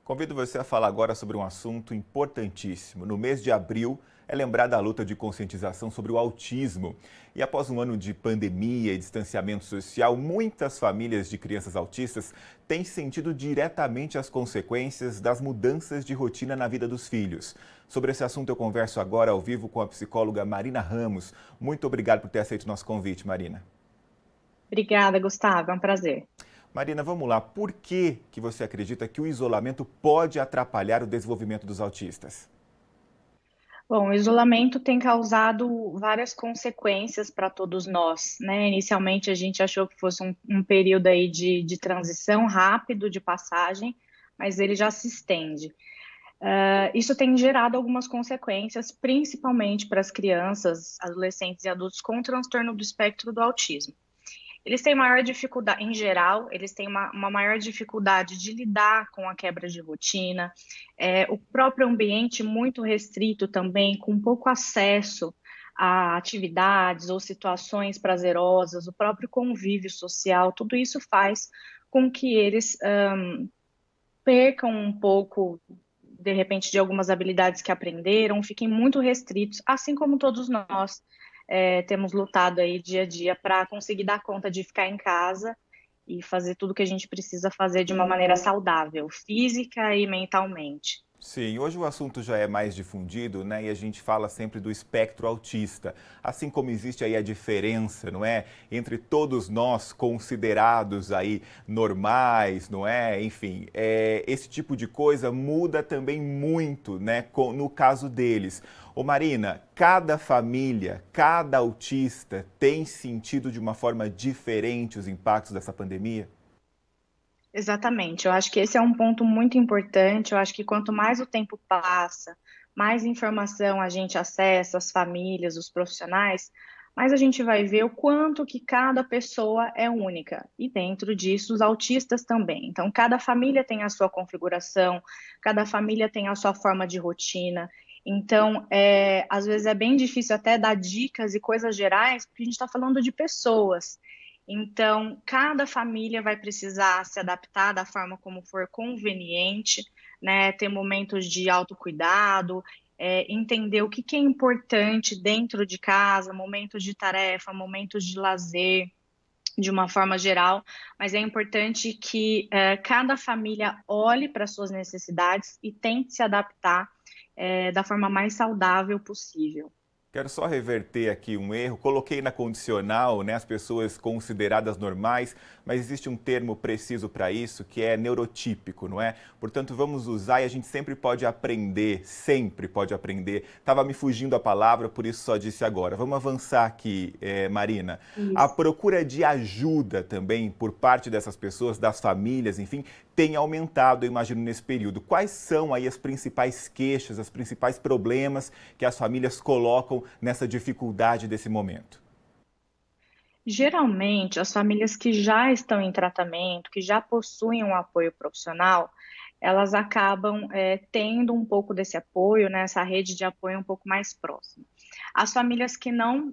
Convido você a falar agora sobre um assunto importantíssimo. No mês de abril é lembrada a luta de conscientização sobre o autismo. E após um ano de pandemia e distanciamento social, muitas famílias de crianças autistas têm sentido diretamente as consequências das mudanças de rotina na vida dos filhos. Sobre esse assunto eu converso agora ao vivo com a psicóloga Marina Ramos. Muito obrigado por ter aceito o nosso convite, Marina. Obrigada, Gustavo. É um prazer. Marina, vamos lá. Por que você acredita que o isolamento pode atrapalhar o desenvolvimento dos autistas? Bom, o isolamento tem causado várias consequências para todos nós, né? Inicialmente a gente achou que fosse um período aí de transição rápido, de passagem, mas ele já se estende. Isso tem gerado algumas consequências, principalmente para as crianças, adolescentes e adultos com transtorno do espectro do autismo. Eles têm maior dificuldade, em geral, eles têm uma maior dificuldade de lidar com a quebra de rotina, o próprio ambiente muito restrito também, com pouco acesso a atividades ou situações prazerosas, o próprio convívio social, tudo isso faz com que eles percam um pouco, de repente, de algumas habilidades que aprenderam, fiquem muito restritos, assim como todos nós temos lutado aí dia a dia para conseguir dar conta de ficar em casa e fazer tudo que a gente precisa fazer de uma maneira saudável, física e mentalmente. Sim, hoje o assunto já é mais difundido, né? E a gente fala sempre do espectro autista. Assim como existe aí a diferença, não é? Entre todos nós considerados aí normais, não é? Enfim, esse tipo de coisa muda também muito, né? No caso deles. Ô Marina, cada família, cada autista tem sentido de uma forma diferente os impactos dessa pandemia? Exatamente, eu acho que esse é um ponto muito importante. Eu acho que quanto mais o tempo passa, mais informação a gente acessa, as famílias, os profissionais, mais a gente vai ver o quanto que cada pessoa é única. E dentro disso, os autistas também. Então, cada família tem a sua configuração, cada família tem a sua forma de rotina. Então, às vezes é bem difícil até dar dicas e coisas gerais, porque a gente está falando de pessoas. Então, cada família vai precisar se adaptar da forma como for conveniente, né? Ter momentos de autocuidado, entender o que é importante dentro de casa, momentos de tarefa, momentos de lazer, de uma forma geral, mas é importante que cada família olhe para suas necessidades e tente se adaptar da forma mais saudável possível. Quero só reverter aqui um erro. Coloquei na condicional, né, as pessoas consideradas normais, mas existe um termo preciso para isso que é neurotípico, não é? Portanto, vamos usar e a gente sempre pode aprender, sempre pode aprender. Estava me fugindo a palavra, por isso só disse agora. Vamos avançar aqui, Marina. A Isso. procura de ajuda também por parte dessas pessoas, das famílias, enfim, tem aumentado, eu imagino, nesse período. Quais são aí as principais queixas, os principais problemas que as famílias colocam nessa dificuldade desse momento? Geralmente, as famílias que já estão em tratamento, que já possuem um apoio profissional, elas acabam tendo um pouco desse apoio, né, essa rede de apoio um pouco mais próxima. As famílias que não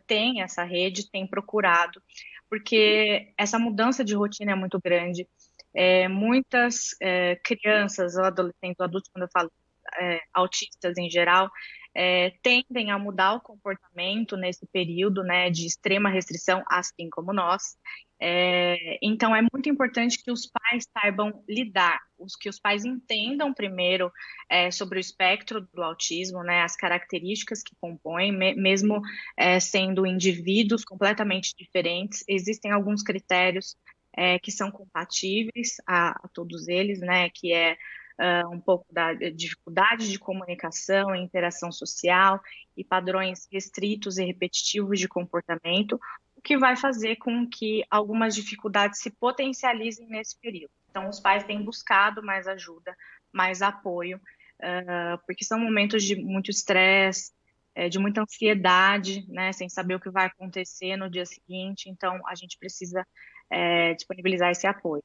têm essa rede têm procurado, porque essa mudança de rotina é muito grande. Muitas crianças, ou adolescentes, ou adultos, quando eu falo autistas em geral, tendem a mudar o comportamento nesse período, né, de extrema restrição, assim como nós. Então, é muito importante que os pais saibam lidar, que os pais entendam primeiro sobre o espectro do autismo, né, as características que compõem, mesmo sendo indivíduos completamente diferentes, existem alguns critérios que são compatíveis a todos eles, né, que é um pouco da dificuldade de comunicação e interação social e padrões restritos e repetitivos de comportamento, o que vai fazer com que algumas dificuldades se potencializem nesse período. Então, os pais têm buscado mais ajuda, mais apoio, porque são momentos de muito estresse, de muita ansiedade, né, sem saber o que vai acontecer no dia seguinte. Então, a gente precisa disponibilizar esse apoio.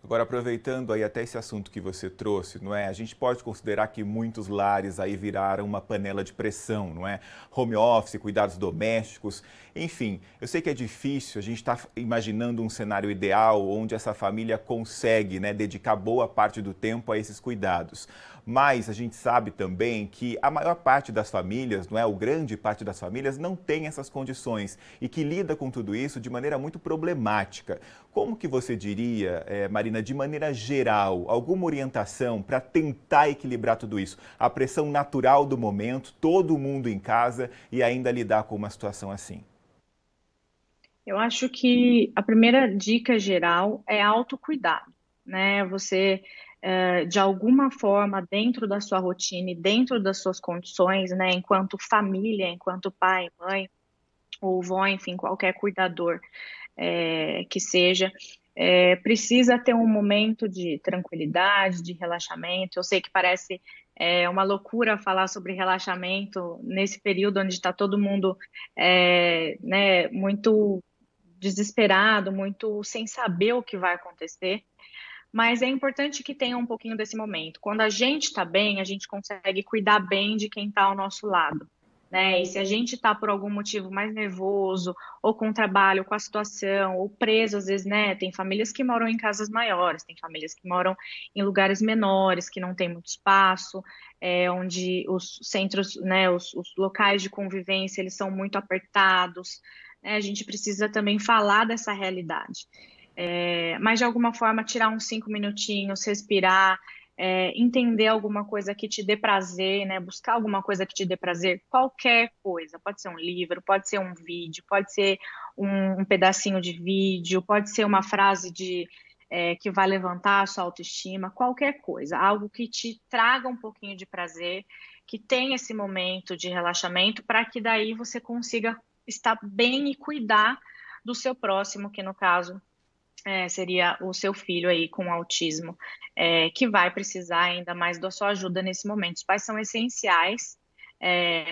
Agora, aproveitando aí até esse assunto que você trouxe, não é? A gente pode considerar que muitos lares aí viraram uma panela de pressão, não é? Home office, cuidados domésticos, enfim. Eu sei que é difícil, a gente está imaginando um cenário ideal onde essa família consegue, né, dedicar boa parte do tempo a esses cuidados. Mas a gente sabe também que a maior parte das famílias, não é? O grande parte das famílias não tem essas condições e que lida com tudo isso de maneira muito problemática. Como que você diria, Marina, de maneira geral, alguma orientação para tentar equilibrar tudo isso? A pressão natural do momento, todo mundo em casa e ainda lidar com uma situação assim. Eu acho que a primeira dica geral é autocuidado, né? Você, de alguma forma, dentro da sua rotina e dentro das suas condições, né, enquanto família, enquanto pai, mãe ou vó, enfim, qualquer cuidador que seja, precisa ter um momento de tranquilidade, de relaxamento. Eu sei que parece uma loucura falar sobre relaxamento nesse período onde está todo mundo né, muito desesperado, muito sem saber o que vai acontecer. Mas é importante que tenha um pouquinho desse momento. Quando a gente está bem, a gente consegue cuidar bem de quem está ao nosso lado, né? E se a gente está por algum motivo mais nervoso, ou com o trabalho, com a situação, ou preso, às vezes, né? Tem famílias que moram em casas maiores, tem famílias que moram em lugares menores, que não tem muito espaço, onde os centros, né? Os locais de convivência, eles são muito apertados, né? A gente precisa também falar dessa realidade. Mas de alguma forma tirar uns 5 minutinhos, respirar, entender alguma coisa que te dê prazer, né? Buscar alguma coisa que te dê prazer, qualquer coisa. Pode ser um livro, pode ser um vídeo, pode ser um pedacinho de vídeo, pode ser uma frase que vai levantar a sua autoestima, qualquer coisa, algo que te traga um pouquinho de prazer, que tenha esse momento de relaxamento, para que daí você consiga estar bem e cuidar do seu próximo, que no caso seria o seu filho aí com autismo, que vai precisar ainda mais da sua ajuda nesse momento. Os pais são essenciais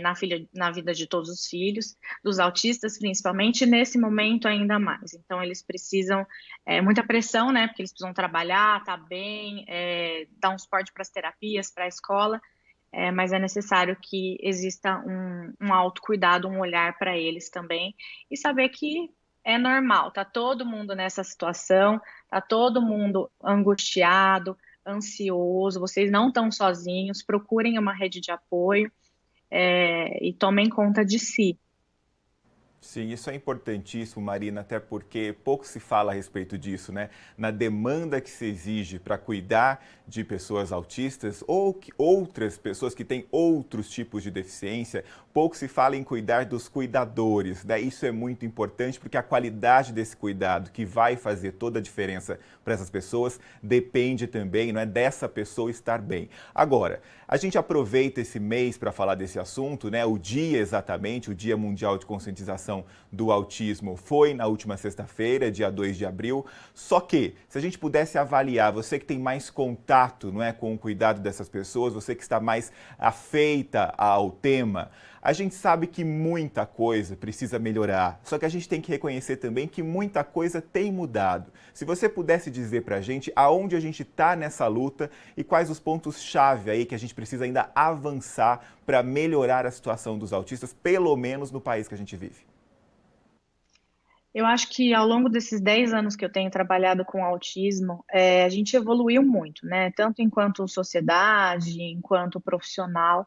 na vida de todos os filhos, dos autistas principalmente, e nesse momento ainda mais. Então, eles precisam, muita pressão, né? Porque eles precisam trabalhar, tá bem, dar um suporte para as terapias, para a escola, mas é necessário que exista um autocuidado, um olhar para eles também, e saber que é normal, tá todo mundo nessa situação, tá todo mundo angustiado, ansioso, vocês não estão sozinhos, procurem uma rede de apoio, e tomem conta de si. Sim, isso é importantíssimo, Marina, até porque pouco se fala a respeito disso, né? Na demanda que se exige para cuidar de pessoas autistas ou outras pessoas que têm outros tipos de deficiência, pouco se fala em cuidar dos cuidadores, né? Isso é muito importante porque a qualidade desse cuidado, que vai fazer toda a diferença para essas pessoas, depende também, não é, dessa pessoa estar bem. Agora, a gente aproveita esse mês para falar desse assunto, né? O dia exatamente, o Dia Mundial de Conscientização do Autismo foi na última sexta-feira, dia 2 de abril. Só que, se a gente pudesse avaliar, você que tem mais contato, não é, com o cuidado dessas pessoas, você que está mais afeita ao tema, a gente sabe que muita coisa precisa melhorar. Só que a gente tem que reconhecer também que muita coisa tem mudado. Se você pudesse dizer pra gente aonde a gente está nessa luta e quais os pontos-chave aí que a gente precisa ainda avançar para melhorar a situação dos autistas, pelo menos no país que a gente vive. Eu acho que ao longo desses 10 anos que eu tenho trabalhado com autismo, a gente evoluiu muito, né? Tanto enquanto sociedade, enquanto profissional.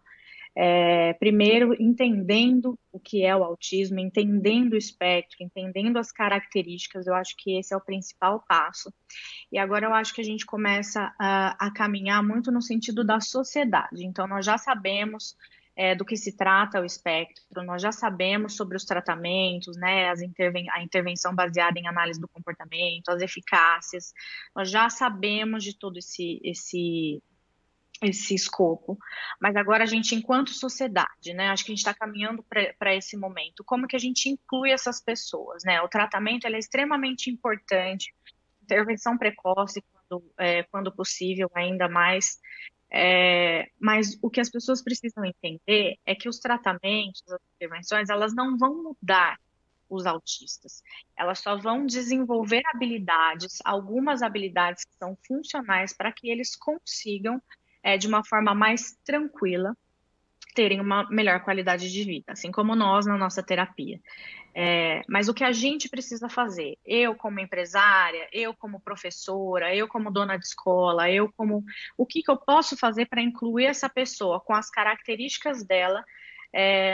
Primeiro, entendendo o que é o autismo, entendendo o espectro, entendendo as características, eu acho que esse é o principal passo. E agora eu acho que a gente começa a caminhar muito no sentido da sociedade. Então, nós já sabemos do que se trata o espectro, nós já sabemos sobre os tratamentos, né, a intervenção baseada em análise do comportamento, as eficácias, nós já sabemos de todo esse escopo, mas agora a gente, enquanto sociedade, né, acho que a gente está caminhando para esse momento, como que a gente inclui essas pessoas, né? O tratamento ele é extremamente importante, intervenção precoce, quando possível, ainda mais. Mas o que as pessoas precisam entender é que os tratamentos, as intervenções, elas não vão mudar os autistas. Elas só vão desenvolver habilidades, algumas habilidades que são funcionais para que eles consigam, de uma forma mais tranquila, terem uma melhor qualidade de vida, assim como nós na nossa terapia. Mas o que a gente precisa fazer, eu como empresária, eu como professora, eu como dona de escola, o que eu posso fazer para incluir essa pessoa com as características dela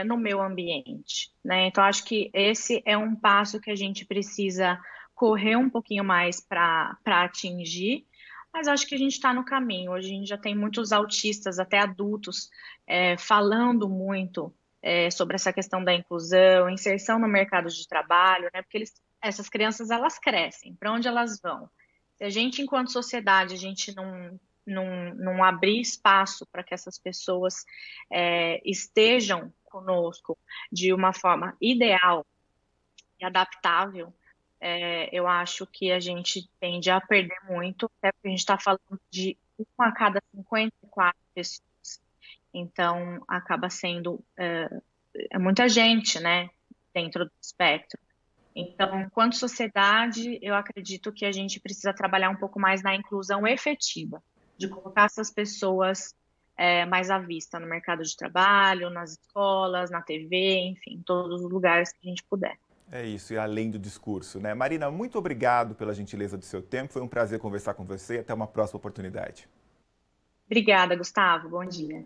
no meu ambiente, né? Então, acho que esse é um passo que a gente precisa correr um pouquinho mais para atingir, mas acho que a gente está no caminho. Hoje a gente já tem muitos autistas, até adultos, falando muito sobre essa questão da inclusão, inserção no mercado de trabalho, né? Porque essas crianças, elas crescem, para onde elas vão? Se a gente, enquanto sociedade, a gente não abrir espaço para que essas pessoas estejam conosco de uma forma ideal e adaptável, eu acho que a gente tende a perder muito, até porque a gente está falando de uma a cada 54 pessoas. Então, acaba sendo muita gente, né, dentro do espectro. Então, enquanto sociedade, eu acredito que a gente precisa trabalhar um pouco mais na inclusão efetiva, de colocar essas pessoas mais à vista no mercado de trabalho, nas escolas, na TV, enfim, em todos os lugares que a gente puder. É isso, e além do discurso, né? Marina, muito obrigado pela gentileza do seu tempo. Foi um prazer conversar com você. Até uma próxima oportunidade. Obrigada, Gustavo. Bom dia.